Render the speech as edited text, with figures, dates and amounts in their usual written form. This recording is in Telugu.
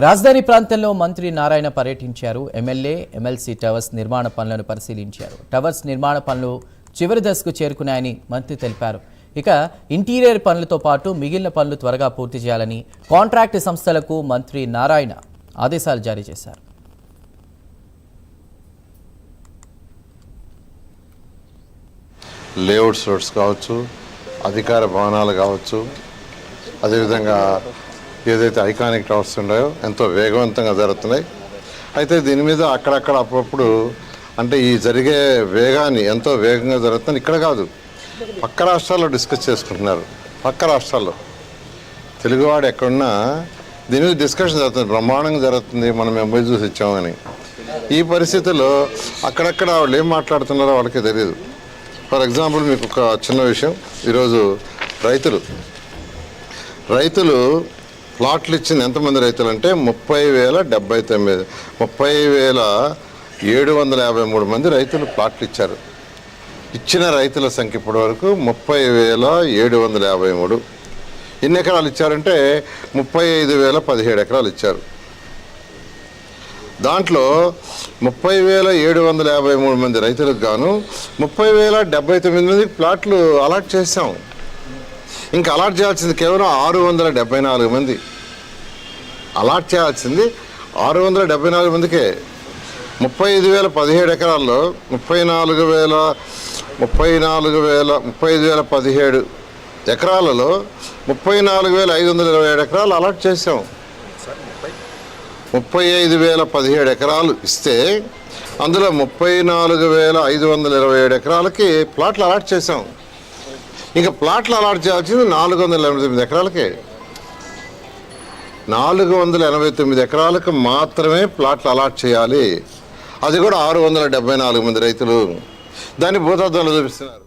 రాజధాని ప్రాంతంలో మంత్రి నారాయణ పర్యటించారు. ఎమ్మెల్యే, ఎమ్మెల్సీ టవర్స్ నిర్మాణ పనులను పరిశీలించారు. టవర్స్ నిర్మాణ పనులు చివరి దశకు చేరుకున్నాయని మంత్రి తెలిపారు. ఇక ఇంటీరియర్ పనులతో పాటు మిగిలిన పనులు త్వరగా పూర్తి చేయాలని కాంట్రాక్ట్ సంస్థలకు మంత్రి నారాయణ ఆదేశాలు జారీ చేశారు. లేఅవుట్స్ రోడ్స్ కావచ్చు, అధికార భవనాలు కావచ్చు, అదేవిధంగా ఏదైతే ఐకానిక్ టవర్స్ ఉన్నాయో ఎంతో వేగవంతంగా జరుగుతున్నాయి. అయితే దీని మీద అక్కడక్కడ అప్పుడప్పుడు అంటే ఈ జరిగే వేగాన్ని ఎంతో వేగంగా జరుగుతుంది. ఇక్కడ కాదు, పక్క రాష్ట్రాల్లో డిస్కస్ చేసుకుంటున్నారు. పక్క రాష్ట్రాల్లో తెలుగువాడు ఎక్కడున్నా దీని మీద డిస్కషన్ జరుగుతుంది, బ్రహ్మాండంగా జరుగుతుంది, మనం ఎంబై చూసి ఇచ్చామని. ఈ పరిస్థితుల్లో అక్కడక్కడ వాళ్ళు ఏం మాట్లాడుతున్నారో వాళ్ళకి తెలియదు. ఫర్ ఎగ్జాంపుల్ మీకు ఒక చిన్న విషయం, ఈరోజు రైతులు ప్లాట్లు ఇచ్చింది ఎంతమంది రైతులు అంటే 30,753 మంది రైతులు ప్లాట్లు ఇచ్చారు. ఇచ్చిన రైతుల సంఖ్య ఇప్పటి వరకు 30,753. ఎన్ని ఎకరాలు ఇచ్చారంటే 35,017 ఎకరాలు ఇచ్చారు. దాంట్లో 30,753 మంది రైతులకు గాను 30,079 మందికి ప్లాట్లు అలాట్ చేసాం. ఇంకా అలాట్ చేయాల్సింది కేవలం 674 మంది. అలాట్ చేయాల్సింది 674 మందికే. 35,017 ఎకరాల్లో 35,017 ఎకరాలలో 34,527 ఎకరాలు అలాట్ చేసాం. 35,017 ఎకరాలు ఇస్తే అందులో 34,527 ఎకరాలకి ప్లాట్లు అలాట్ చేసాం. ఇంకా ప్లాట్లు అలాట్ చేయాల్సింది 489 ఎకరాలకే. 489 ఎకరాలకు మాత్రమే ప్లాట్లు అలాట్ చేయాలి. అది కూడా 674 మంది రైతులు. దాన్ని భూతద్దంలో చూపిస్తున్నారు.